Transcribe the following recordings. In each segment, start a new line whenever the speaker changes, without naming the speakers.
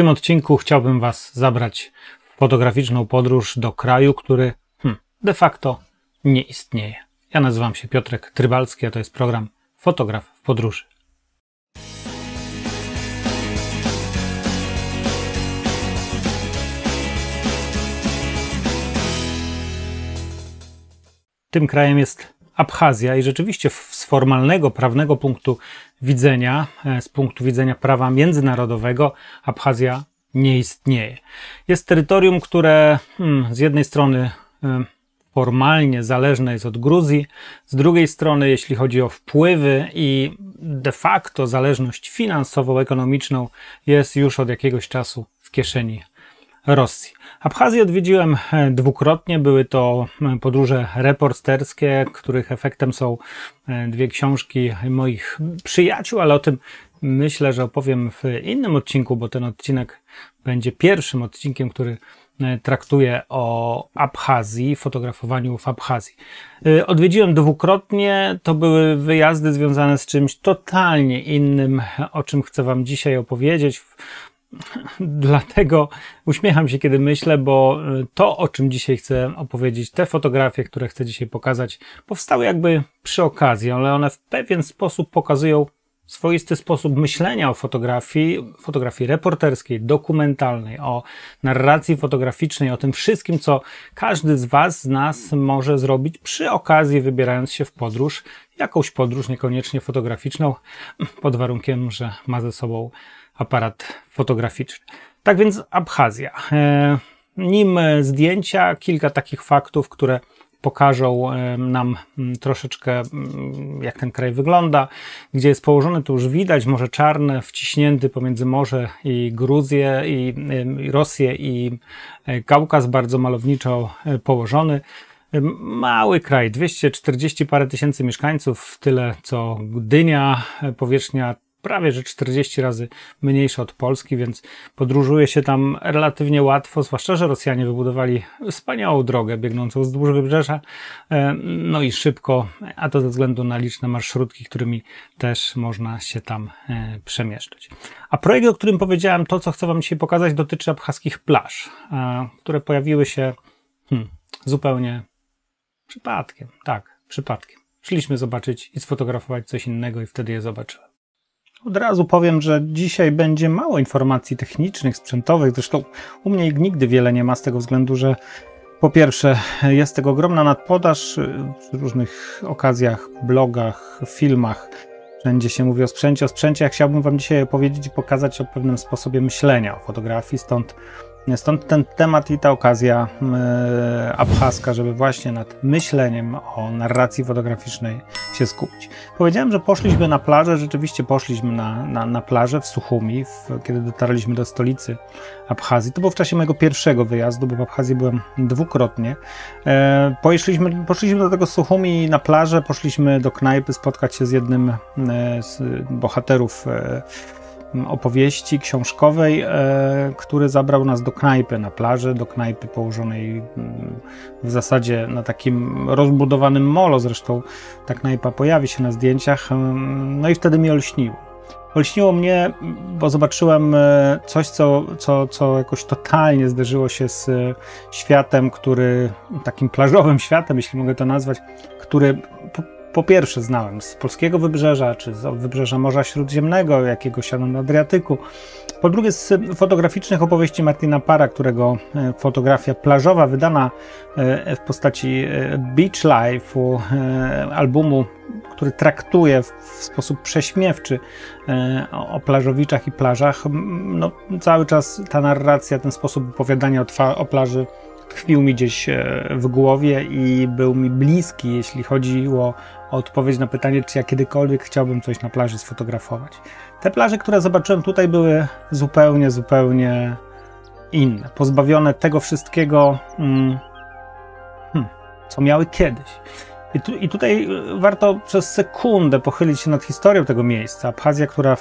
tym odcinku chciałbym Was zabrać w fotograficzną podróż do kraju, który de facto nie istnieje. Ja nazywam się Piotrek Trybalski, a to jest program Fotograf w podróży. Tym krajem jest Abchazja i rzeczywiście z formalnego, prawnego punktu widzenia, z punktu widzenia prawa międzynarodowego, Abchazja nie istnieje. Jest terytorium, które z jednej strony formalnie zależne jest od Gruzji, z drugiej strony, jeśli chodzi o wpływy i de facto zależność finansową, ekonomiczną, jest już od jakiegoś czasu w kieszeni Rosji. Abchazję odwiedziłem dwukrotnie. Były to podróże reporterskie, których efektem są dwie książki moich przyjaciół, ale o tym myślę, że opowiem w innym odcinku, bo ten odcinek będzie pierwszym odcinkiem, który traktuje o Abchazji, fotografowaniu w Abchazji. Odwiedziłem dwukrotnie, to były wyjazdy związane z czymś totalnie innym, o czym chcę Wam dzisiaj opowiedzieć. Dlatego uśmiecham się, kiedy myślę, bo to, o czym dzisiaj chcę opowiedzieć, te fotografie, które chcę dzisiaj pokazać, powstały jakby przy okazji, ale one w pewien sposób pokazują swoisty sposób myślenia o fotografii reporterskiej, dokumentalnej, o narracji fotograficznej, o tym wszystkim, co każdy z Was, z nas może zrobić przy okazji, wybierając się w podróż, jakąś podróż, niekoniecznie fotograficzną, pod warunkiem, że ma ze sobą aparat fotograficzny. Tak więc Abchazja. Nim zdjęcia, kilka takich faktów, które pokażą nam troszeczkę, jak ten kraj wygląda. Gdzie jest położony, to już widać, Morze Czarne, wciśnięty pomiędzy morze i Gruzję, i Rosję, i Kaukaz, bardzo malowniczo położony. Mały kraj, 240 parę tysięcy mieszkańców, tyle co Gdynia, powierzchnia prawie że 40 razy mniejsza od Polski, więc podróżuje się tam relatywnie łatwo, zwłaszcza że Rosjanie wybudowali wspaniałą drogę biegnącą wzdłuż wybrzeża, no i szybko, a to ze względu na liczne marszrutki, którymi też można się tam przemieszczać. A projekt, o którym powiedziałem, to co chcę Wam dzisiaj pokazać, dotyczy abchaskich plaż, które pojawiły się zupełnie przypadkiem. Tak, przypadkiem. Szliśmy zobaczyć i sfotografować coś innego i wtedy je zobaczyłem. Od razu powiem, że dzisiaj będzie mało informacji technicznych, sprzętowych. Zresztą u mnie nigdy wiele nie ma z tego względu, że po pierwsze jest tego ogromna nadpodaż w różnych okazjach, blogach, filmach. Wszędzie się mówi o sprzęcie. Ja chciałbym Wam dzisiaj opowiedzieć i pokazać o pewnym sposobie myślenia o fotografii. Stąd ten temat i ta okazja abchaska, żeby właśnie nad myśleniem o narracji fotograficznej się skupić. Powiedziałem, że poszliśmy na plażę, rzeczywiście poszliśmy na plażę w Suchumi, kiedy dotarliśmy do stolicy Abchazji. To było w czasie mojego pierwszego wyjazdu, bo w Abchazji byłem dwukrotnie. Poszliśmy do tego Suchumi na plażę, poszliśmy do knajpy spotkać się z jednym z bohaterów opowieści książkowej, który zabrał nas do knajpy na plaży, do knajpy położonej w zasadzie na takim rozbudowanym molo, zresztą ta knajpa pojawi się na zdjęciach, no i wtedy mi olśniło. Olśniło mnie, bo zobaczyłem coś, co jakoś totalnie zderzyło się z światem, takim plażowym światem, jeśli mogę to nazwać, który po pierwsze znałem z polskiego wybrzeża, czy z wybrzeża Morza Śródziemnego, jakiegoś Adriatyku. Po drugie z fotograficznych opowieści Martina Parra, którego fotografia plażowa wydana w postaci Beach Life'u, albumu, który traktuje w sposób prześmiewczy o plażowiczach i plażach. No, cały czas ta narracja, ten sposób opowiadania o plaży tkwił mi gdzieś w głowie i był mi bliski, jeśli chodziło o odpowiedź na pytanie, czy ja kiedykolwiek chciałbym coś na plaży sfotografować. Te plaże, które zobaczyłem tutaj, były zupełnie inne, pozbawione tego wszystkiego, co miały kiedyś. I tutaj warto przez sekundę pochylić się nad historią tego miejsca. Abchazja, która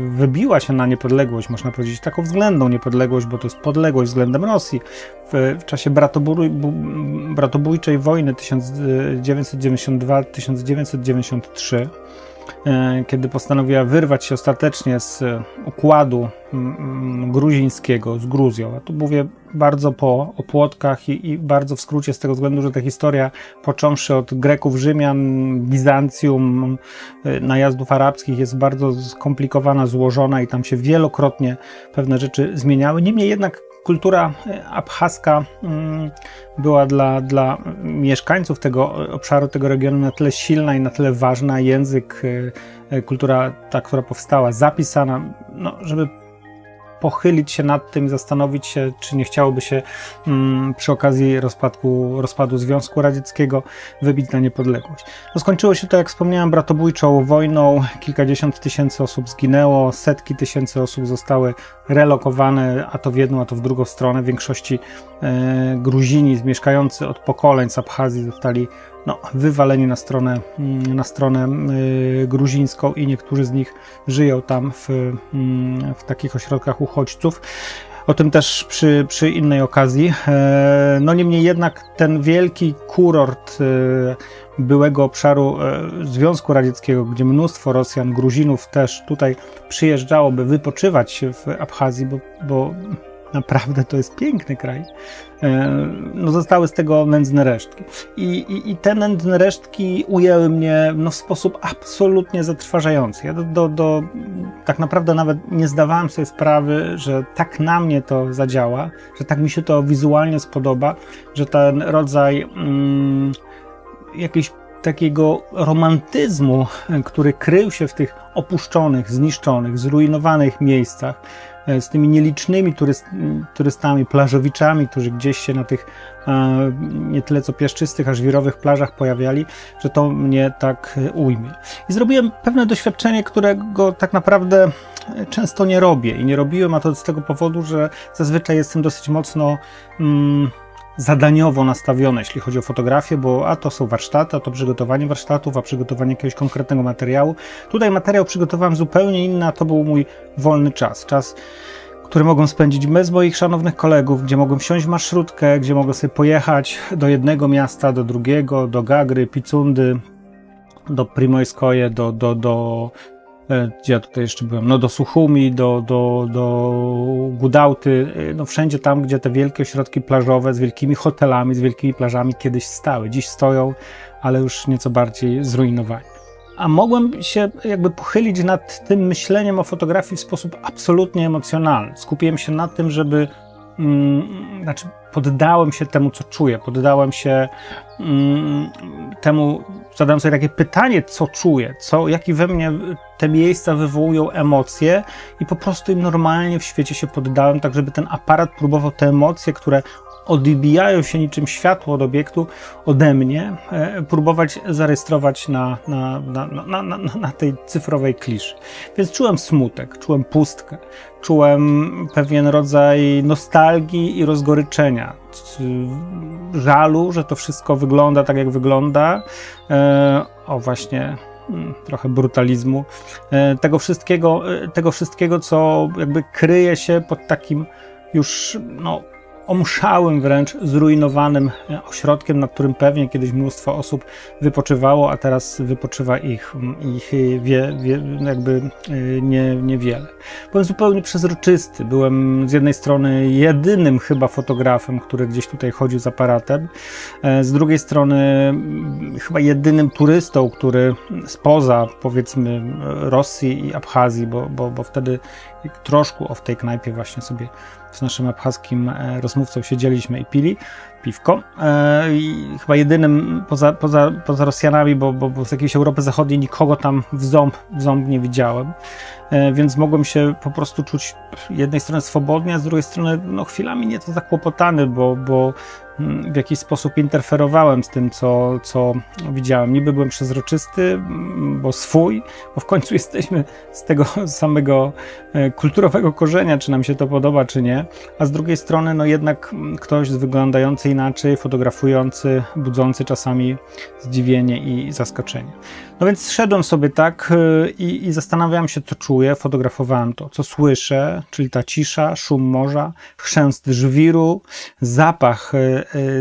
wybiła się na niepodległość, można powiedzieć taką względną niepodległość, bo to jest podległość względem Rosji. W czasie bratobójczej wojny 1992-1993 kiedy postanowiła wyrwać się ostatecznie z układu gruzińskiego z Gruzją. Ja tu mówię bardzo po opłotkach i bardzo w skrócie z tego względu, że ta historia, począwszy od Greków, Rzymian, Bizancjum, najazdów arabskich, jest bardzo skomplikowana, złożona i tam się wielokrotnie pewne rzeczy zmieniały. Niemniej jednak kultura abchaska była dla mieszkańców tego obszaru, tego regionu na tyle silna i na tyle ważna. Język, kultura ta, która powstała, zapisana, no, żeby pochylić się nad tym i zastanowić się, czy nie chciałoby się przy okazji rozpadu Związku Radzieckiego wybić na niepodległość. No, skończyło się to, jak wspomniałem, bratobójczą wojną. Kilkadziesiąt tysięcy osób zginęło, setki tysięcy osób zostały relokowane, a to w jedną, a to w drugą stronę. W większości Gruzini mieszkający od pokoleń z Abchazji zostali wywaleni na stronę gruzińską i niektórzy z nich żyją tam w takich ośrodkach uchodźców. O tym też przy innej okazji. No niemniej jednak ten wielki kurort byłego obszaru Związku Radzieckiego, gdzie mnóstwo Rosjan, Gruzinów też tutaj przyjeżdżało, by wypoczywać w Abchazji, bo naprawdę to jest piękny kraj. No, zostały z tego nędzne resztki. I te nędzne resztki ujęły mnie w sposób absolutnie zatrważający. Ja tak naprawdę nawet nie zdawałem sobie sprawy, że tak na mnie to zadziała, że tak mi się to wizualnie spodoba, że ten rodzaj jakiegoś takiego romantyzmu, który krył się w tych opuszczonych, zniszczonych, zrujnowanych miejscach, z tymi nielicznymi turystami, plażowiczami, którzy gdzieś się na tych nie tyle co piaszczystych, a żwirowych plażach pojawiali, że to mnie tak ujmie. I zrobiłem pewne doświadczenie, którego tak naprawdę często nie robię i nie robiłem, a to z tego powodu, że zazwyczaj jestem dosyć mocno zadaniowo nastawione, jeśli chodzi o fotografię, bo a to są warsztaty, a to przygotowanie warsztatów, a przygotowanie jakiegoś konkretnego materiału. Tutaj materiał przygotowałem zupełnie inny, a to był mój wolny czas. Czas, który mogłem spędzić bez moich szanownych kolegów, gdzie mogłem wsiąść w marszrutkę, gdzie mogłem sobie pojechać do jednego miasta, do drugiego, do Gagry, Picundy, do Primojskoje, gdzie ja tutaj jeszcze byłem, do Suchumi, do Gudałty, wszędzie tam, gdzie te wielkie ośrodki plażowe z wielkimi hotelami, z wielkimi plażami kiedyś stały. Dziś stoją, ale już nieco bardziej zrujnowani. A mogłem się jakby pochylić nad tym myśleniem o fotografii w sposób absolutnie emocjonalny. Skupiłem się na tym, żeby poddałem się temu, co czuję, poddałem się temu, zadałem sobie takie pytanie, co czuję, jaki we mnie te miejsca wywołują emocje i po prostu im normalnie w świecie się poddałem, tak żeby ten aparat próbował te emocje, które odbijają się niczym światło od obiektu ode mnie, próbować zarejestrować na tej cyfrowej kliszy. Więc czułem smutek, czułem pustkę, czułem pewien rodzaj nostalgii i rozgoryczenia, żalu, że to wszystko wygląda tak, jak wygląda, właśnie trochę brutalizmu, tego wszystkiego, co jakby kryje się pod takim już omszałym wręcz, zrujnowanym ośrodkiem, na którym pewnie kiedyś mnóstwo osób wypoczywało, a teraz wypoczywa ich niewiele. Byłem zupełnie przezroczysty. Byłem z jednej strony jedynym chyba fotografem, który gdzieś tutaj chodził z aparatem, z drugiej strony chyba jedynym turystą, który spoza, powiedzmy, Rosji i Abchazji, bo wtedy troszkę w tej knajpie właśnie sobie z naszym abchazkim rozmówcą siedzieliśmy i pili piwko. I chyba jedynym poza Rosjanami, bo z jakiejś Europy Zachodniej nikogo tam w ząb nie widziałem. Więc mogłem się po prostu czuć z jednej strony swobodnie, a z drugiej strony chwilami nieco zakłopotany, bo w jakiś sposób interferowałem z tym, co widziałem. Niby byłem przezroczysty, bo w końcu jesteśmy z tego samego kulturowego korzenia, czy nam się to podoba, czy nie, a z drugiej strony jednak ktoś wyglądający inaczej, fotografujący, budzący czasami zdziwienie i zaskoczenie. No więc szedłem sobie tak i zastanawiałem się, co czuję, fotografowałem to, co słyszę, czyli ta cisza, szum morza, chrzęst żwiru, zapach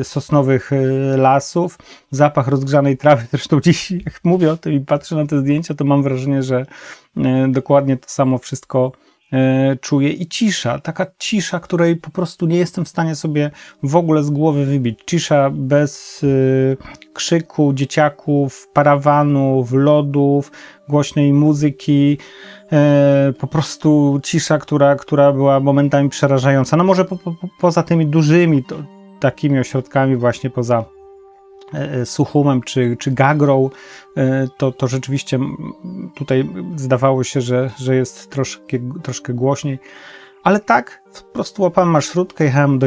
sosnowych lasów, zapach rozgrzanej trawy. Zresztą dziś, jak mówię o tym i patrzę na te zdjęcia, to mam wrażenie, że dokładnie to samo wszystko czuję i cisza, taka cisza, której po prostu nie jestem w stanie sobie w ogóle z głowy wybić. Cisza bez krzyku dzieciaków, parawanów, lodów, głośnej muzyki, po prostu cisza, która była momentami przerażająca. No może poza tymi dużymi takimi ośrodkami właśnie poza Suchumem czy Gagrą, to rzeczywiście tutaj zdawało się, że jest troszkę głośniej, ale tak po prostu łapałem marszrutkę, jechałem do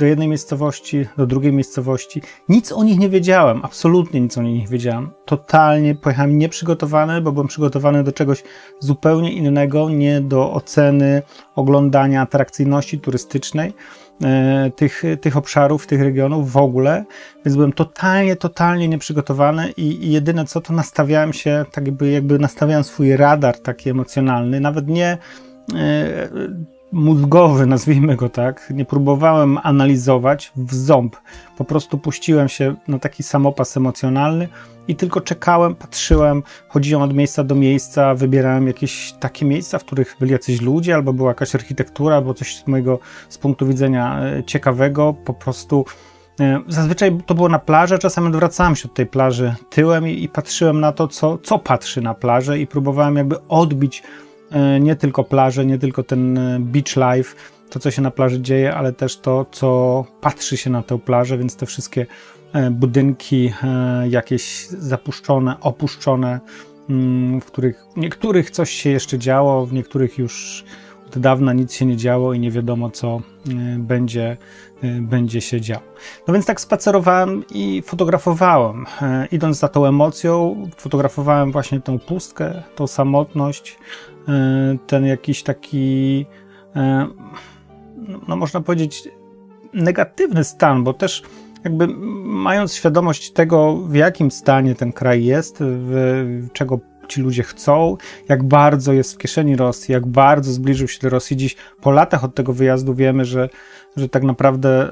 jednej miejscowości, do drugiej miejscowości. Nic o nich nie wiedziałem, absolutnie nic o nich nie wiedziałem. Totalnie pojechałem nieprzygotowany, bo byłem przygotowany do czegoś zupełnie innego, nie do oceny, oglądania atrakcyjności turystycznej tych obszarów, tych regionów w ogóle, więc byłem totalnie nieprzygotowany i jedyne co, to nastawiałem się, tak jakby nastawiałem swój radar taki emocjonalny, nawet nie mózgowy, nazwijmy go tak, nie próbowałem analizować w ząb, po prostu puściłem się na taki samopas emocjonalny i tylko czekałem, patrzyłem, chodziłem od miejsca do miejsca, wybierałem jakieś takie miejsca, w których byli jacyś ludzie, albo była jakaś architektura, albo coś z punktu widzenia ciekawego, po prostu zazwyczaj to było na plaży, czasem odwracałem się od tej plaży tyłem i patrzyłem na to, co patrzy na plażę i próbowałem jakby odbić nie tylko plażę, nie tylko ten beach life, to co się na plaży dzieje, ale też to, co patrzy się na tę plażę, więc te wszystkie budynki jakieś zapuszczone, opuszczone, w których w niektórych coś się jeszcze działo, w niektórych już od dawna nic się nie działo i nie wiadomo, co będzie się działo. No więc tak spacerowałem i fotografowałem. Idąc za tą emocją, fotografowałem właśnie tę pustkę, tą samotność, ten jakiś taki, no można powiedzieć, negatywny stan, bo też jakby mając świadomość tego, w jakim stanie ten kraj jest, czego ci ludzie chcą, jak bardzo jest w kieszeni Rosji, jak bardzo zbliżył się do Rosji. Dziś po latach od tego wyjazdu wiemy, że tak naprawdę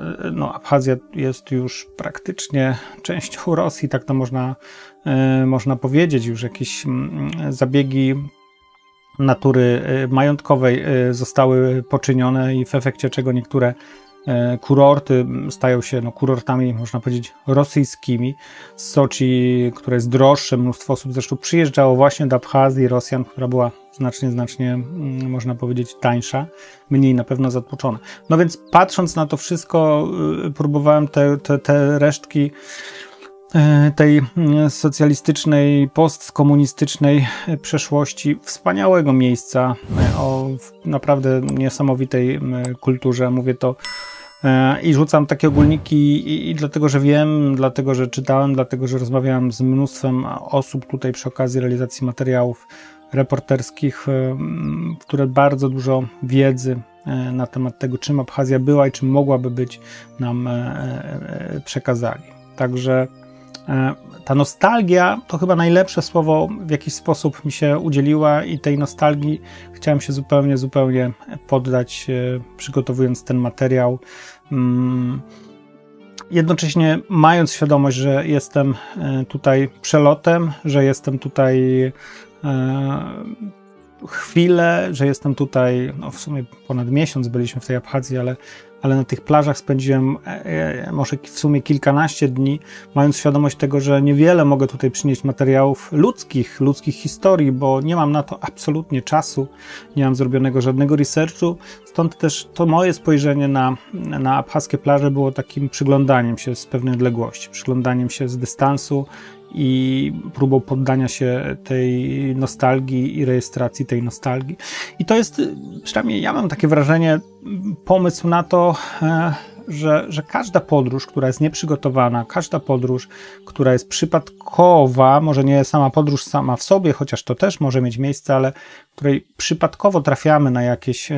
Abchazja jest już praktycznie częścią Rosji, tak to można powiedzieć. Już jakieś zabiegi natury majątkowej zostały poczynione i w efekcie czego niektóre kurorty stają się kurortami, można powiedzieć, rosyjskimi. Z Soczi, które jest droższe, mnóstwo osób zresztą przyjeżdżało właśnie do Abchazji, Rosjan, która była znacznie, można powiedzieć, tańsza, mniej na pewno zatłoczona. No więc patrząc na to wszystko, próbowałem te resztki tej socjalistycznej, postkomunistycznej przeszłości, wspaniałego miejsca o naprawdę niesamowitej kulturze, mówię to i rzucam takie ogólniki i dlatego, że wiem, dlatego, że czytałem, dlatego, że rozmawiałem z mnóstwem osób tutaj przy okazji realizacji materiałów reporterskich, które bardzo dużo wiedzy na temat tego, czym Abchazja była i czym mogłaby być, nam przekazali. Także ta nostalgia to chyba najlepsze słowo w jakiś sposób mi się udzieliła i tej nostalgii chciałem się zupełnie poddać, przygotowując ten materiał. Jednocześnie mając świadomość, że jestem tutaj przelotem, że jestem tutaj chwilę, że jestem tutaj, w sumie ponad miesiąc byliśmy w tej Abchazji, ale na tych plażach spędziłem może w sumie kilkanaście dni, mając świadomość tego, że niewiele mogę tutaj przynieść materiałów ludzkich historii, bo nie mam na to absolutnie czasu, nie mam zrobionego żadnego researchu, stąd też to moje spojrzenie na abchazkie plaże było takim przyglądaniem się z pewnej odległości, przyglądaniem się z dystansu i próbą poddania się tej nostalgii i rejestracji tej nostalgii. I to jest, przynajmniej ja mam takie wrażenie, pomysł na to, że każda podróż, która jest nieprzygotowana, każda podróż, która jest przypadkowa, może nie sama podróż sama w sobie, chociaż to też może mieć miejsce, ale której przypadkowo trafiamy na jakieś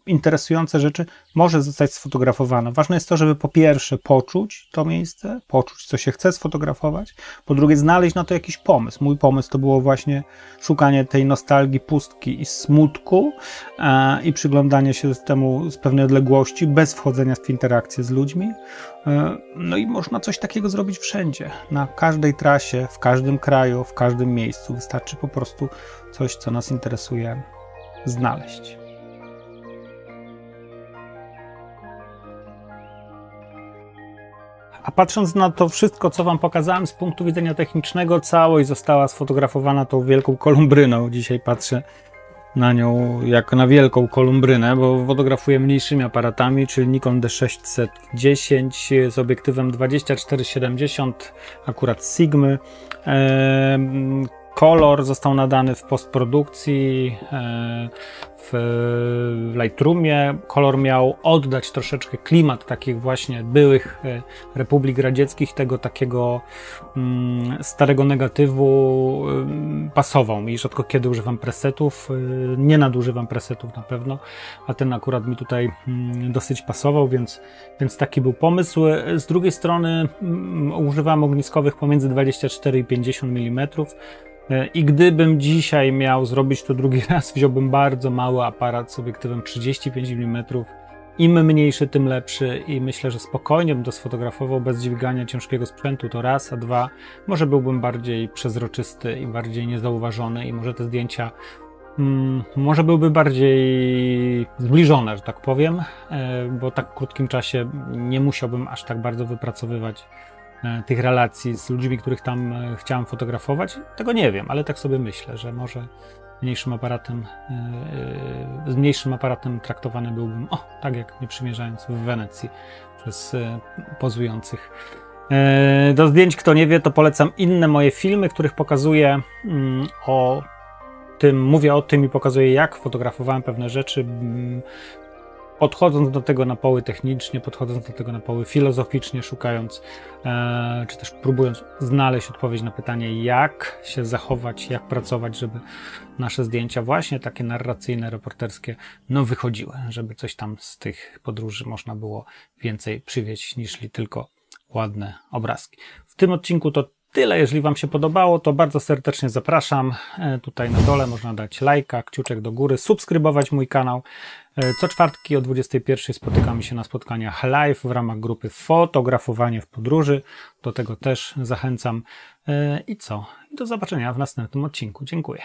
interesujące rzeczy może zostać sfotografowane. Ważne jest to, żeby po pierwsze poczuć to miejsce, poczuć, co się chce sfotografować, po drugie znaleźć na to jakiś pomysł. Mój pomysł to było właśnie szukanie tej nostalgii, pustki i smutku i przyglądanie się temu z pewnej odległości, bez wchodzenia w interakcję z ludźmi. No i można coś takiego zrobić wszędzie, na każdej trasie, w każdym kraju, w każdym miejscu. Wystarczy po prostu coś, co nas interesuje, znaleźć. A patrząc na to wszystko, co Wam pokazałem z punktu widzenia technicznego, całość została sfotografowana tą wielką kolumbryną. Dzisiaj patrzę na nią jako na wielką kolumbrynę, bo fotografuję mniejszymi aparatami, czyli Nikon D610 z obiektywem 24-70, akurat Sigmy. Kolor został nadany w postprodukcji w Lightroomie. Kolor miał oddać troszeczkę klimat takich właśnie byłych republik radzieckich, tego takiego starego negatywu pasował mi. Rzadko kiedy używam presetów, nie nadużywam presetów na pewno, a ten akurat mi tutaj dosyć pasował, więc taki był pomysł. Z drugiej strony używam ogniskowych pomiędzy 24 i 50 mm. I gdybym dzisiaj miał zrobić to drugi raz, wziąłbym bardzo mały aparat z obiektywem 35 mm. Im mniejszy, tym lepszy i myślę, że spokojnie bym to sfotografował bez dźwigania ciężkiego sprzętu, to raz, a dwa, może byłbym bardziej przezroczysty i bardziej niezauważony i może te zdjęcia może byłyby bardziej zbliżone, że tak powiem, bo w tak krótkim czasie nie musiałbym aż tak bardzo wypracowywać tych relacji z ludźmi, których tam chciałem fotografować. Tego nie wiem, ale tak sobie myślę, że może z mniejszym aparatem traktowany byłbym, tak jak nie przymierzając w Wenecji przez pozujących. Do zdjęć, kto nie wie, to polecam inne moje filmy, których pokazuję mówię o tym i pokazuję, jak fotografowałem pewne rzeczy, podchodząc do tego na poły technicznie, podchodząc do tego na poły filozoficznie, szukając, czy też próbując znaleźć odpowiedź na pytanie, jak się zachować, jak pracować, żeby nasze zdjęcia właśnie takie narracyjne, reporterskie, wychodziły, żeby coś tam z tych podróży można było więcej przywieźć niż tylko ładne obrazki. W tym odcinku to tyle. Jeżeli Wam się podobało, to bardzo serdecznie zapraszam. Tutaj na dole można dać lajka, kciuczek do góry, subskrybować mój kanał. Co czwartki o 21:00 spotykamy się na spotkaniach live w ramach grupy Fotografowanie w podróży. Do tego też zachęcam. I do zobaczenia w następnym odcinku. Dziękuję.